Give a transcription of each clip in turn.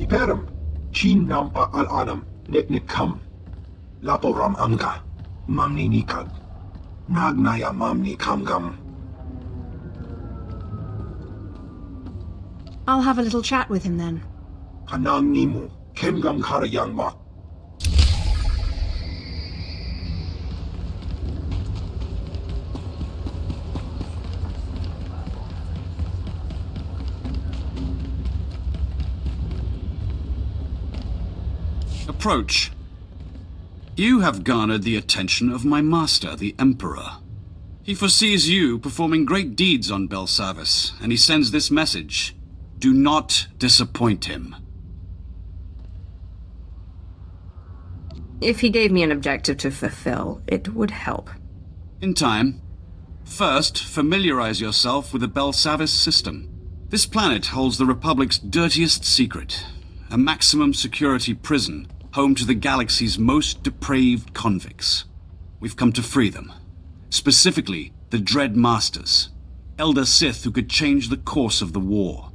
Iperum, chin nampa al adam, neknik kam. Laporam anga, mamni nikad. Nagnaya mamni kamgam. I'll have a little chat with him then. Kanang nimu, kemgam karayang ma. Approach. You have garnered the attention of my master, the Emperor. He foresees you performing great deeds on Belsavis, and he sends this message. Do not disappoint him. If he gave me an objective to fulfill, it would help. In time. First, familiarize yourself with the Belsavis system. This planet holds the Republic's dirtiest secret, a maximum security prison home to the galaxy's most depraved convicts. We've come to free them. Specifically, the Dread Masters, Elder Sith who could change the course of the war.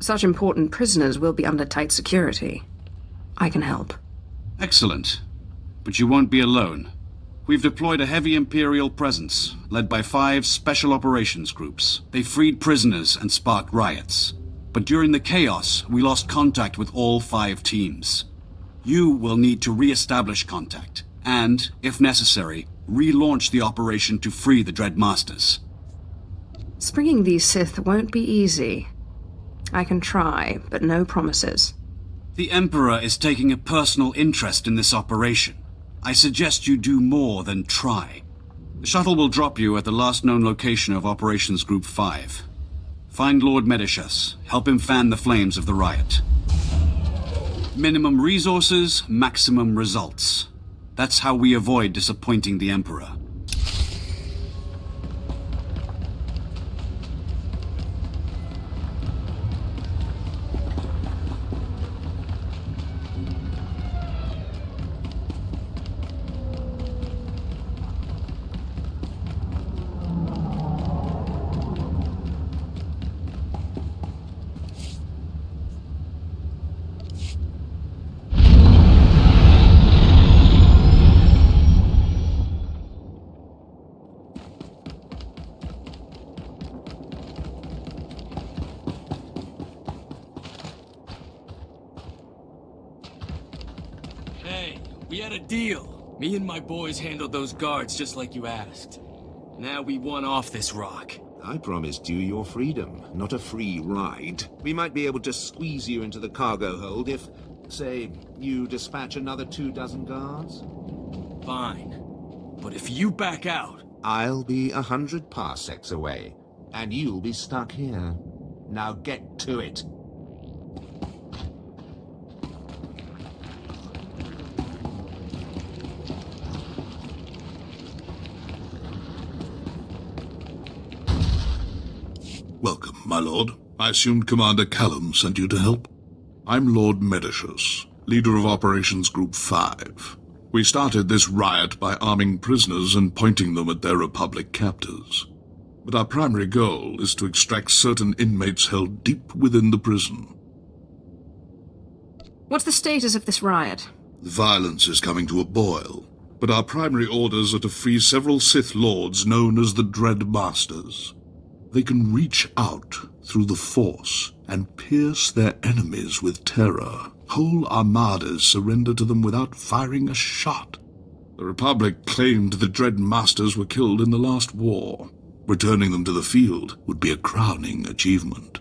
Such important prisoners will be under tight security. I can help. Excellent. But you won't be alone. We've deployed a heavy Imperial presence, led by 5 special operations groups. They freed prisoners and sparked riots. But during the chaos, we lost contact with all 5 teams. You will need to re-establish contact, and, if necessary, relaunch the operation to free the Dread Masters. Springing these Sith won't be easy. I can try, but no promises. The Emperor is taking a personal interest in this operation. I suggest you do more than try. The shuttle will drop you at the last known location of Operations Group 5. Find Lord Medicius. Help him fan the flames of the riot. Minimum resources, maximum results. That's how we avoid disappointing the Emperor. Hey, we had a deal. Me and my boys handled those guards just like you asked. Now we won off this rock. I promised you your freedom, not a free ride. We might be able to squeeze you into the cargo hold if, say, you dispatch another 24 guards. Fine. But if you back out... I'll be 100 parsecs away, and you'll be stuck here. Now get to it. Welcome, my lord. I assumed Commander Callum sent you to help. I'm Lord Medicius, leader of Operations Group 5. We started this riot by arming prisoners and pointing them at their Republic captors. But our primary goal is to extract certain inmates held deep within the prison. What's the status of this riot? The violence is coming to a boil, but our primary orders are to free several Sith Lords known as the Dread Masters. They can reach out through the Force and pierce their enemies with terror. Whole armadas surrender to them without firing a shot. The Republic claimed the Dread Masters were killed in the last war. Returning them to the field would be a crowning achievement.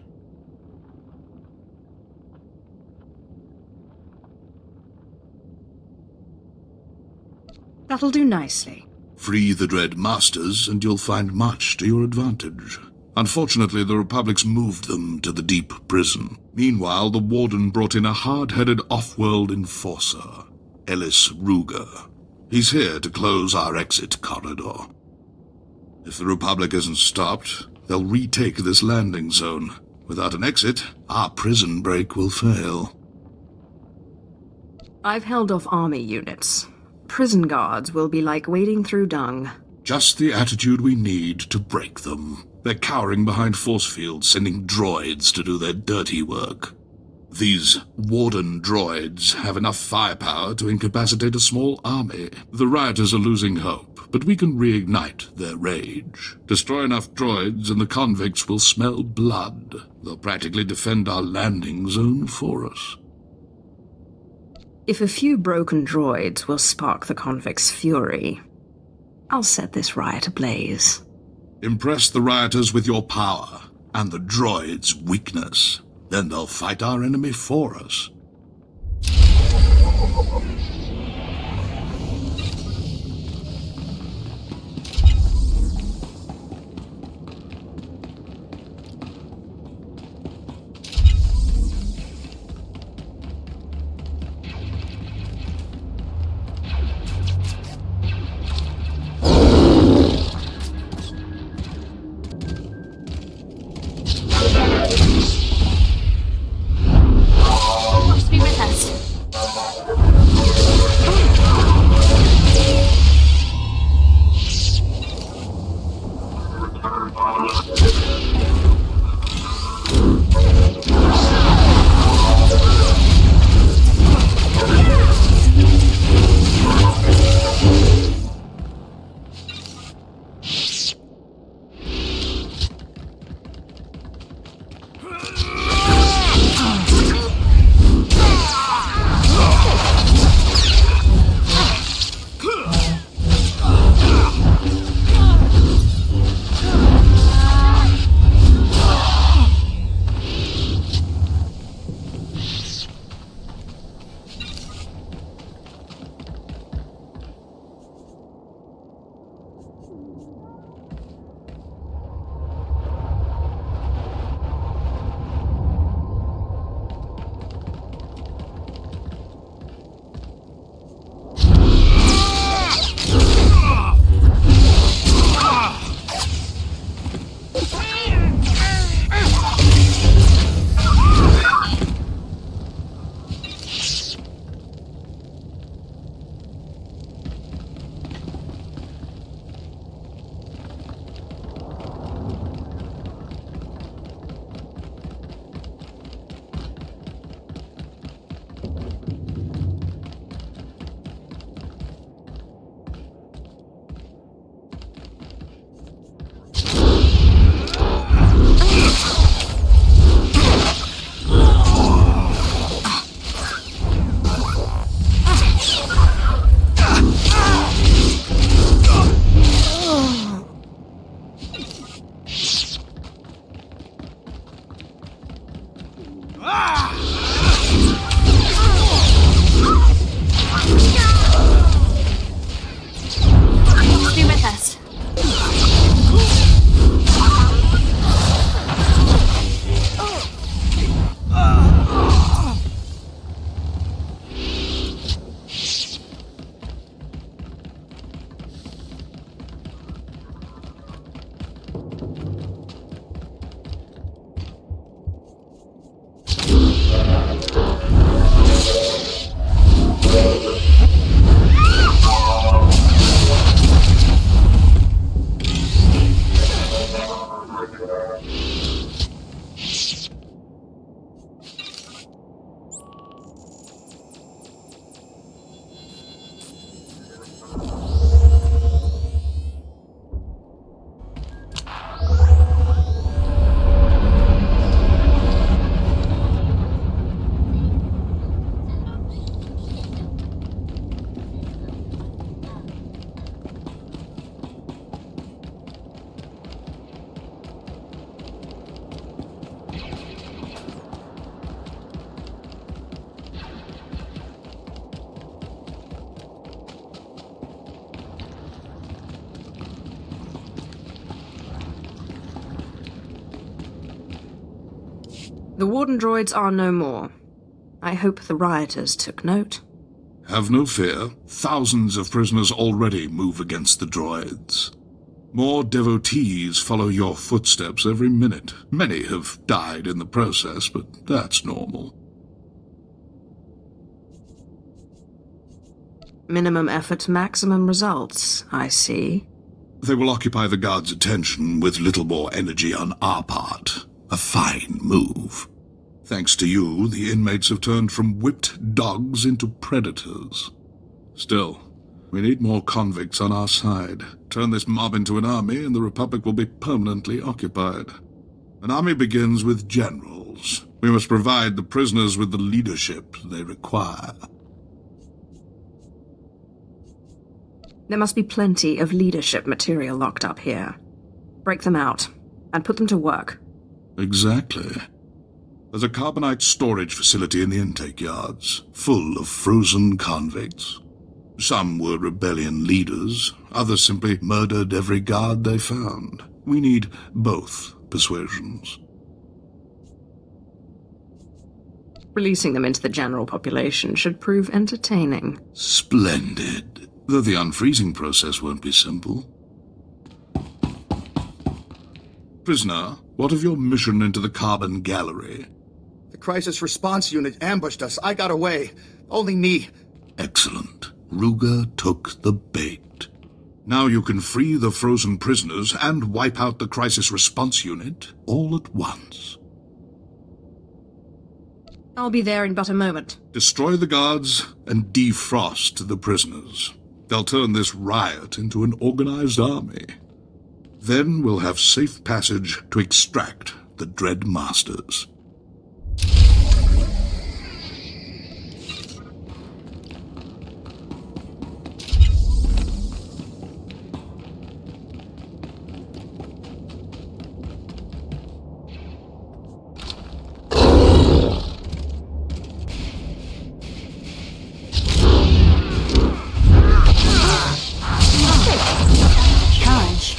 That'll do nicely. Free the Dread Masters, and you'll find much to your advantage. Unfortunately, the Republic's moved them to the deep prison. Meanwhile, the Warden brought in a hard-headed off-world enforcer, Ellis Ruger. He's here to close our exit corridor. If the Republic isn't stopped, they'll retake this landing zone. Without an exit, our prison break will fail. I've held off army units. Prison guards will be like wading through dung. Just the attitude we need to break them. They're cowering behind force fields, sending droids to do their dirty work. These Warden droids have enough firepower to incapacitate a small army. The rioters are losing hope, but we can reignite their rage. Destroy enough droids and the convicts will smell blood. They'll practically defend our landing zone for us. If a few broken droids will spark the convicts' fury, I'll set this riot ablaze. Impress the rioters with your power and the droids' weakness. Then they'll fight our enemy for us. Be with us. Be with us. The Warden droids are no more. I hope the rioters took note. Have no fear. Thousands of prisoners already move against the droids. More devotees follow your footsteps every minute. Many have died in the process, but that's normal. Minimum effort, maximum results, I see. They will occupy the guards' attention with little more energy on our part. A fine move. Thanks to you, the inmates have turned from whipped dogs into predators. Still, we need more convicts on our side. Turn this mob into an army, and the Republic will be permanently occupied. An army begins with generals. We must provide the prisoners with the leadership they require. There must be plenty of leadership material locked up here. Break them out, and put them to work. Exactly. There's a carbonite storage facility in the intake yards, full of frozen convicts. Some were rebellion leaders, others simply murdered every guard they found. We need both persuasions. Releasing them into the general population should prove entertaining. Splendid. Though the unfreezing process won't be simple. Prisoner, what of your mission into the Carbon Gallery? The crisis response unit ambushed us. I got away. Only me. Excellent. Ruger took the bait. Now you can free the frozen prisoners and wipe out the crisis response unit all at once. I'll be there in but a moment. Destroy the guards and defrost the prisoners. They'll turn this riot into an organized army. Then we'll have safe passage to extract the Dread Masters. Charge.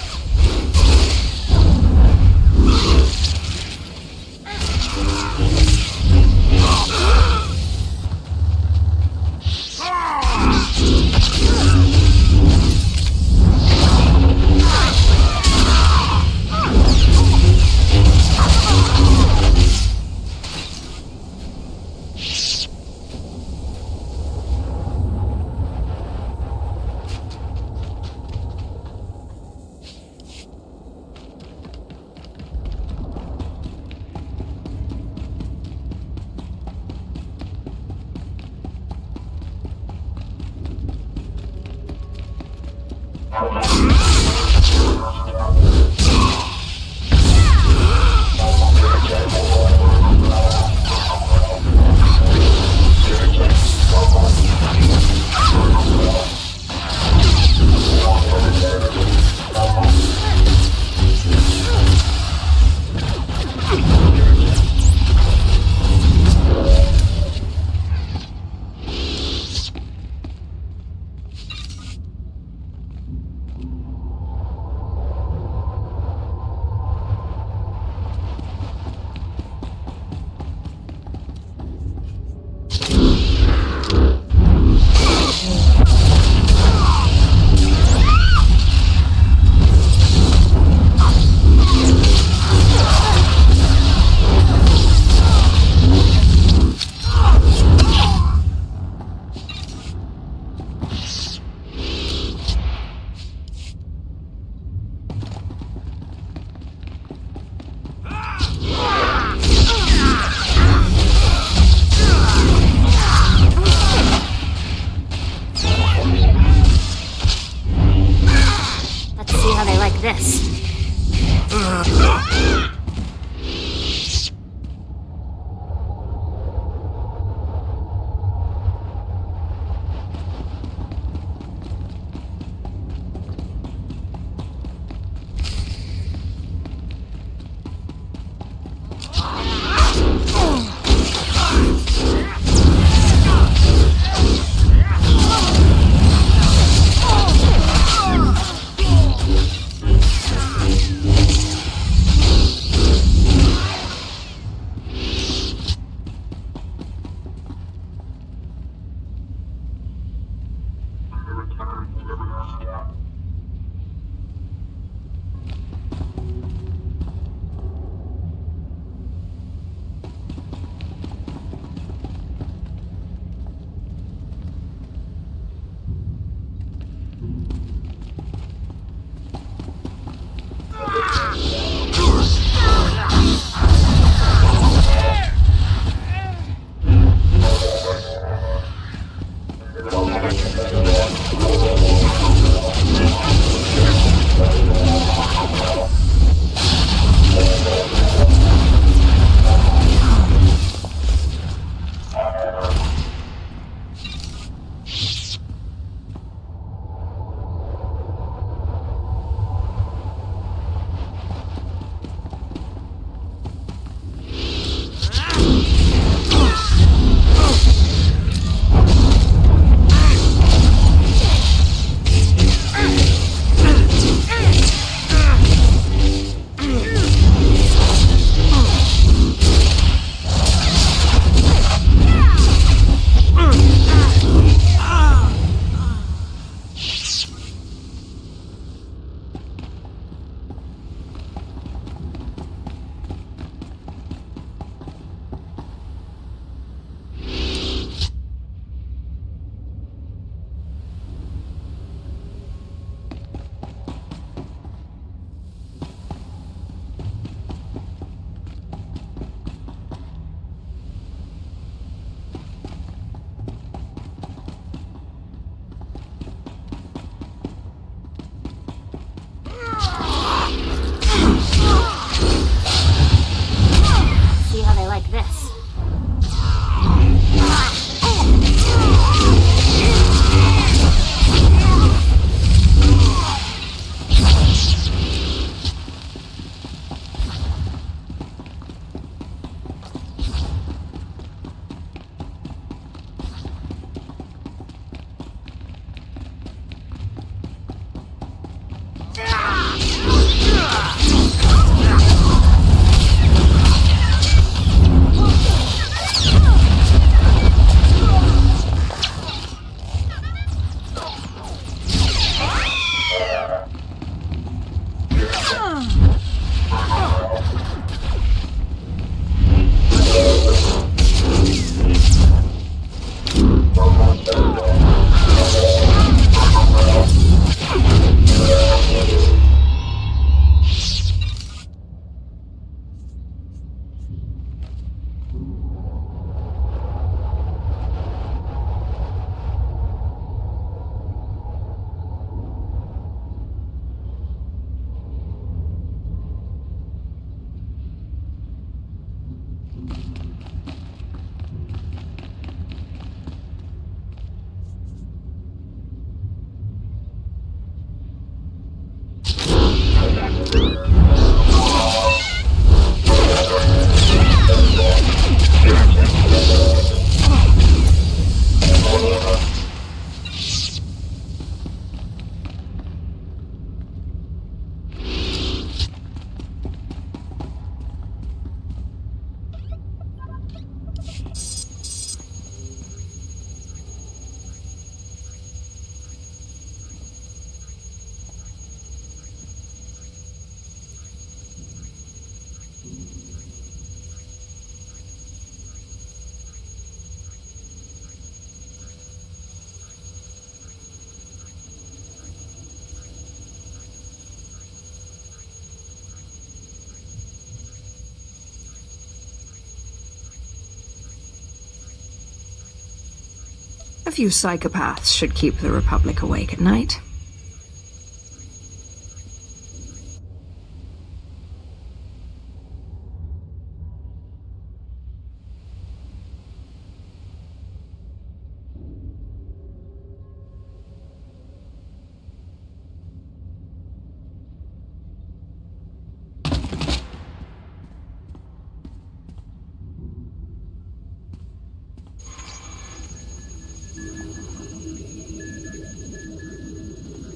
A few psychopaths should keep the Republic awake at night.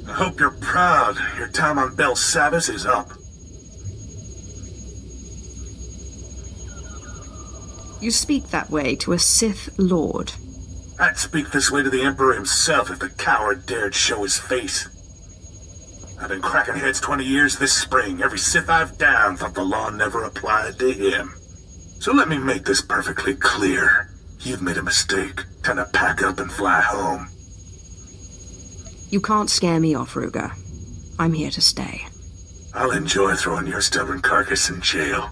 I hope you're proud. Your time on Belsavis is up. You speak that way to a Sith Lord. I'd speak this way to the Emperor himself if the coward dared show his face. I've been cracking heads 20 years this spring. Every Sith I've downed thought the law never applied to him. So let me make this perfectly clear. You've made a mistake. Time to pack up and fly home. You can't scare me off, Ruger. I'm here to stay. I'll enjoy throwing your stubborn carcass in jail.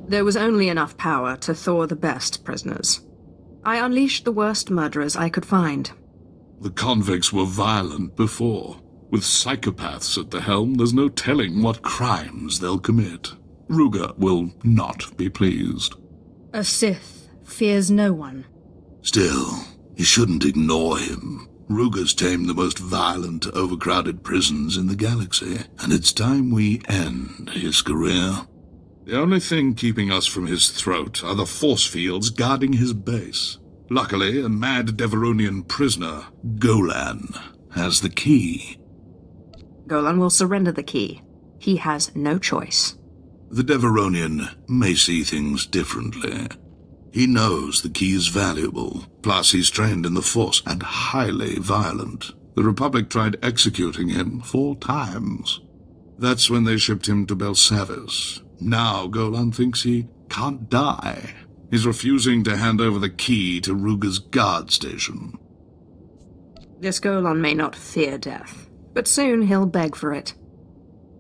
There was only enough power to thaw the best prisoners. I unleashed the worst murderers I could find. The convicts were violent before. With psychopaths at the helm, there's no telling what crimes they'll commit. Ruger will not be pleased. A Sith fears no one. Still, you shouldn't ignore him. Ruger's tamed the most violent, overcrowded prisons in the galaxy, and it's time we end his career. The only thing keeping us from his throat are the force fields guarding his base. Luckily, a mad Deveronian prisoner, Golan, has the key. Golan will surrender the key. He has no choice. The Deveronian may see things differently. He knows the key is valuable, plus he's trained in the Force and highly violent. The Republic tried executing him 4 times. That's when they shipped him to Belsavis. Now Golan thinks he can't die. He's refusing to hand over the key to Ruger's guard station. This Golan may not fear death, but soon he'll beg for it.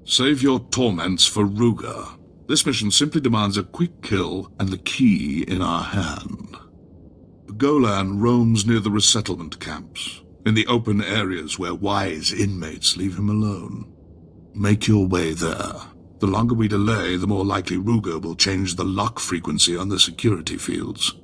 Save your torments for Ruger. This mission simply demands a quick kill and the key in our hand. Golan roams near the resettlement camps, in the open areas where wise inmates leave him alone. Make your way there. The longer we delay, the more likely Ruger will change the lock frequency on the security fields.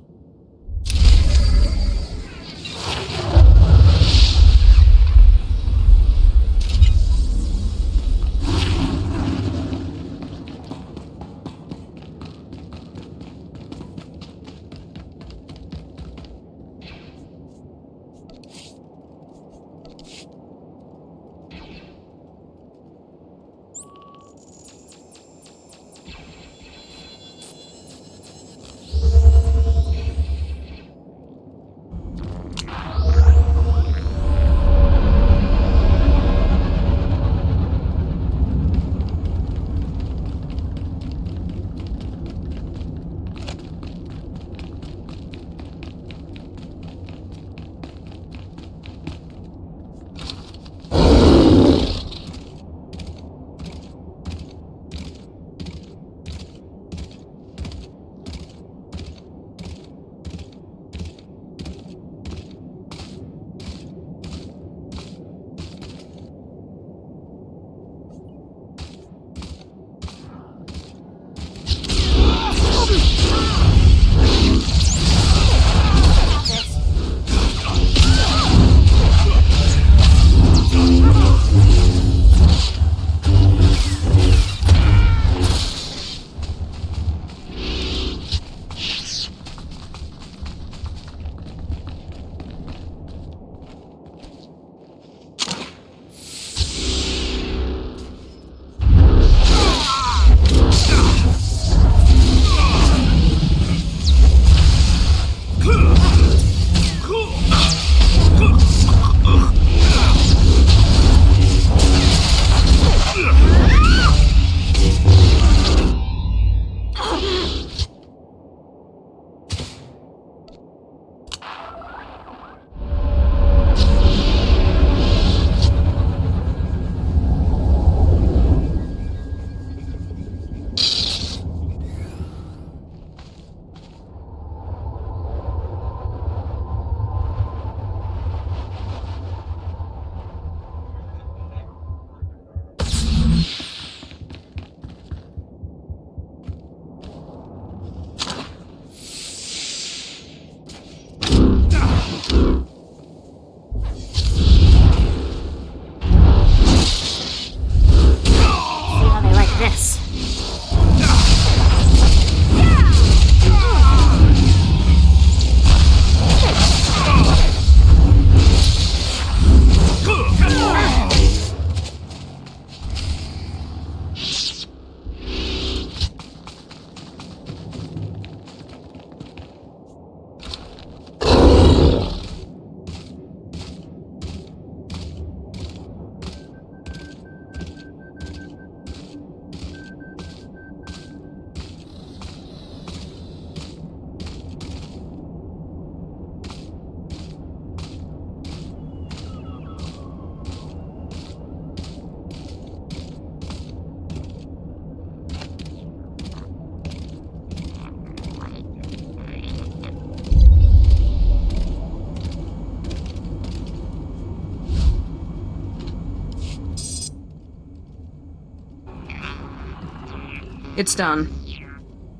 It's done.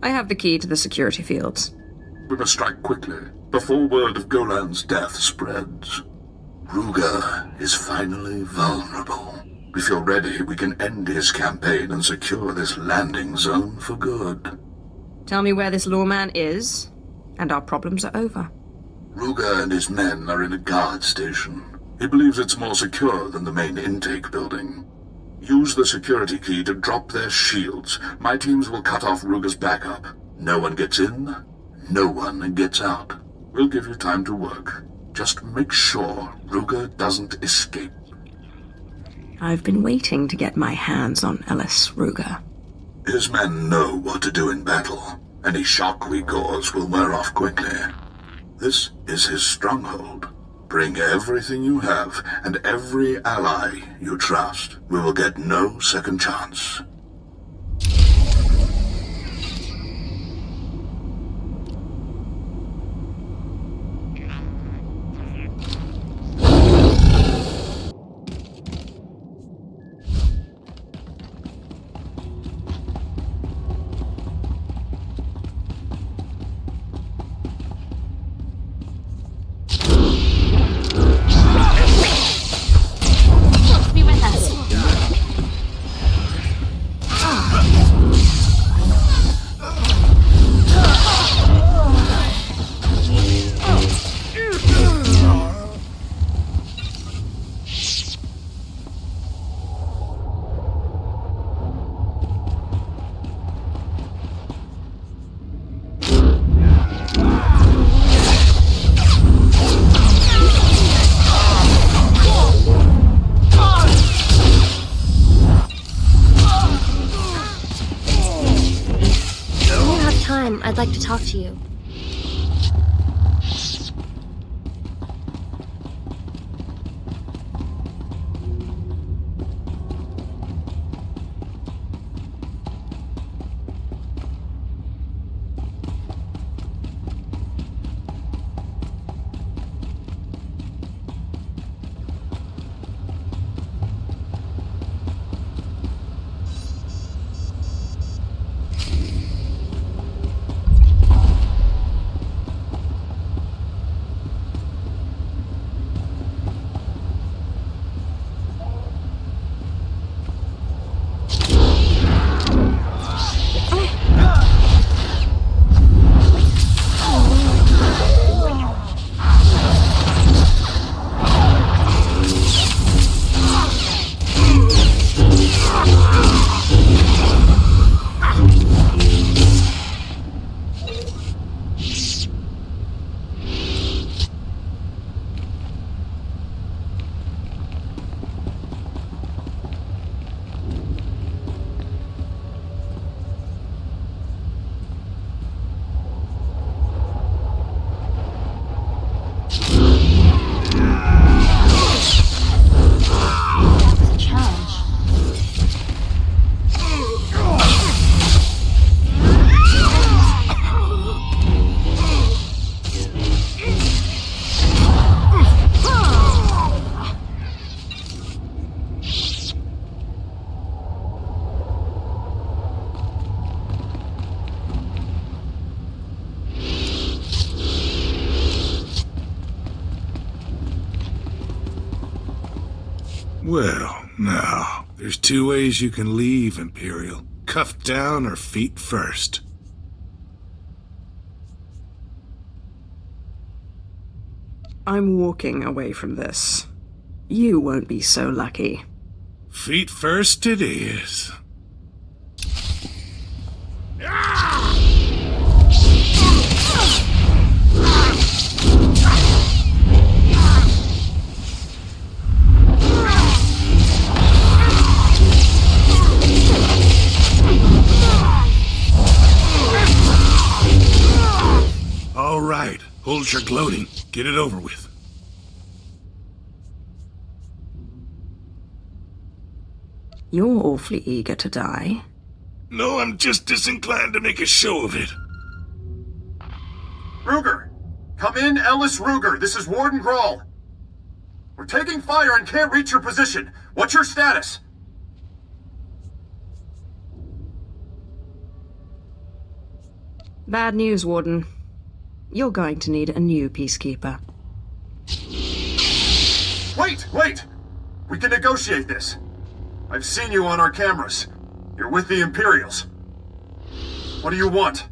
I have the key to the security fields. We must strike quickly, before word of Golan's death spreads. Ruger is finally vulnerable. If you're ready, we can end his campaign and secure this landing zone for good. Tell me where this lawman is, and our problems are over. Ruger and his men are in a guard station. He believes it's more secure than the main intake building. Use the security key to drop their shields. My teams will cut off Ruger's backup. No one gets in, no one gets out. We'll give you time to work. Just make sure Ruger doesn't escape. I've been waiting to get my hands on Ellis Ruger. His men know what to do in battle. Any shock we cause will wear off quickly. This is his stronghold. Bring everything you have and every ally you trust. We will get no second chance. Be with us. I'd like to talk to you. Well, now, there's two ways you can leave, Imperial. Cuffed down or feet first. I'm walking away from this. You won't be so lucky. Feet first it is. All right, hold your gloating. Get it over with. You're awfully eager to die. No, I'm just disinclined to make a show of it. Ruger! Come in, Ellis Ruger. This is Warden Grawl. We're taking fire and can't reach your position. What's your status? Bad news, Warden. You're going to need a new peacekeeper. Wait! We can negotiate this. I've seen you on our cameras. You're with the Imperials. What do you want?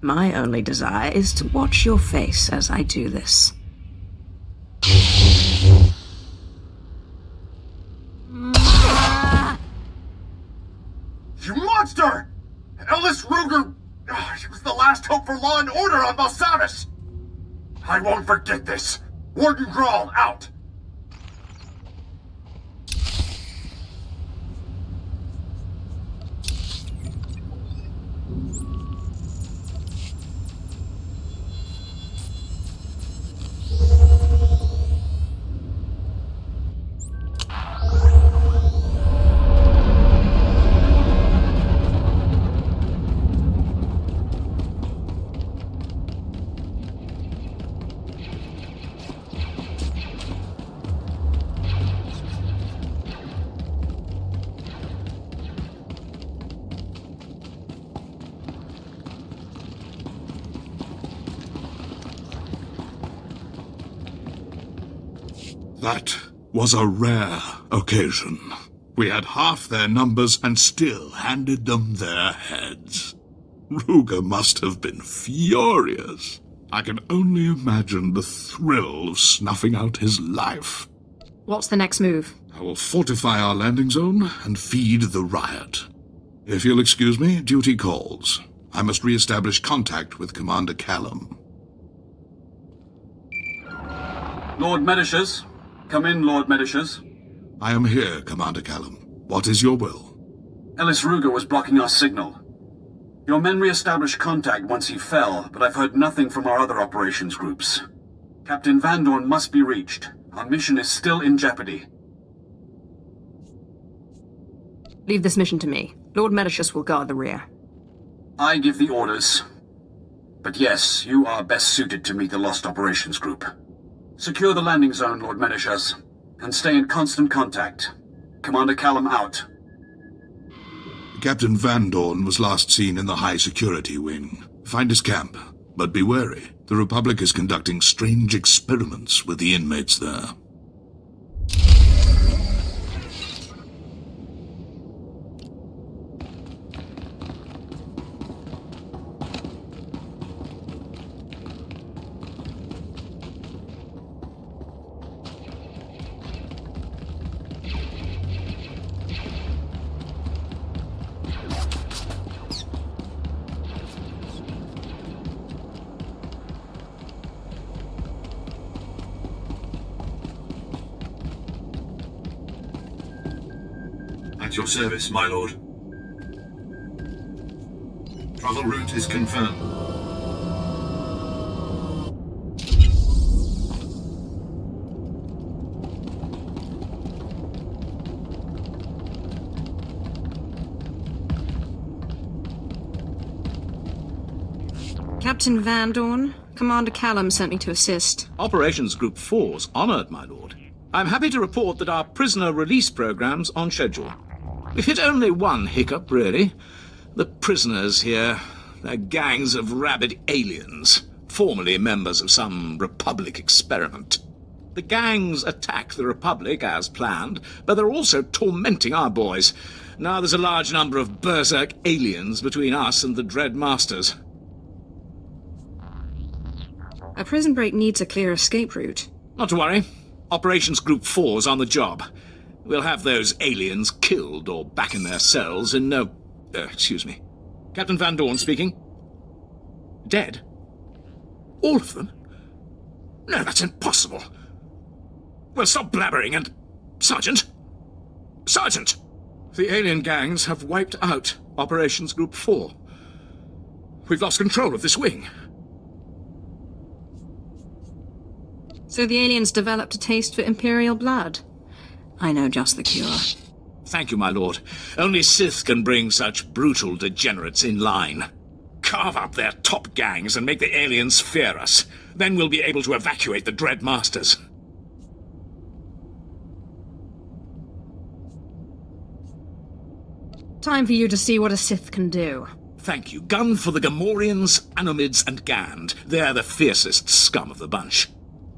My only desire is to watch your face as I do this. You monster! Ellis Ruger! She was the last hope for law and order on Belsavis! I won't forget this! Warden Grawl, out! That was a rare occasion. We had half their numbers and still handed them their heads. Ruger must have been furious. I can only imagine the thrill of snuffing out his life. What's the next move? I will fortify our landing zone and feed the riot. If you'll excuse me, duty calls. I must re-establish contact with Commander Callum. Lord Medishers. Come in, Lord Medishers. I am here, Commander Callum. What is your will? Ellis Ruger was blocking our signal. Your men re-established contact once he fell, but I've heard nothing from our other operations groups. Captain Van Dorn must be reached. Our mission is still in jeopardy. Leave this mission to me. Lord Medishus will guard the rear. I give the orders. But yes, you are best suited to meet the Lost Operations Group. Secure the landing zone, Lord Medishus, and stay in constant contact. Commander Callum out. Captain Van Dorn was last seen in the high security wing. Find his camp, but be wary. The Republic is conducting strange experiments with the inmates there. At your service, my lord. Travel route is confirmed. Captain Van Dorn, Commander Callum sent me to assist. Operations Group 4's honoured, my lord. I'm happy to report that our prisoner release program's on schedule. We've hit only one hiccup, really. The prisoners here, they're gangs of rabid aliens, formerly members of some Republic experiment. The gangs attack the Republic as planned, but they're also tormenting our boys. Now there's a large number of berserk aliens between us and the Dread Masters. A prison break needs a clear escape route. Not to worry. Operations Group 4's on the job. We'll have those aliens killed or back in their cells in no... excuse me. Captain Van Dorn speaking. Dead? All of them? No, that's impossible. Well, stop blabbering and... Sergeant? Sergeant! The alien gangs have wiped out Operations Group 4. We've lost control of this wing. So the aliens developed a taste for Imperial blood? I know just the cure. Thank you, my lord. Only Sith can bring such brutal degenerates in line. Carve up their top gangs and make the aliens fear us. Then we'll be able to evacuate the Dread Masters. Time for you to see what a Sith can do. Thank you. Gun for the Gamorreans, Anomids, and Gand. They're the fiercest scum of the bunch.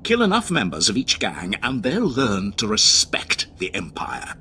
Kill enough members of each gang, and they'll learn to respect the Empire.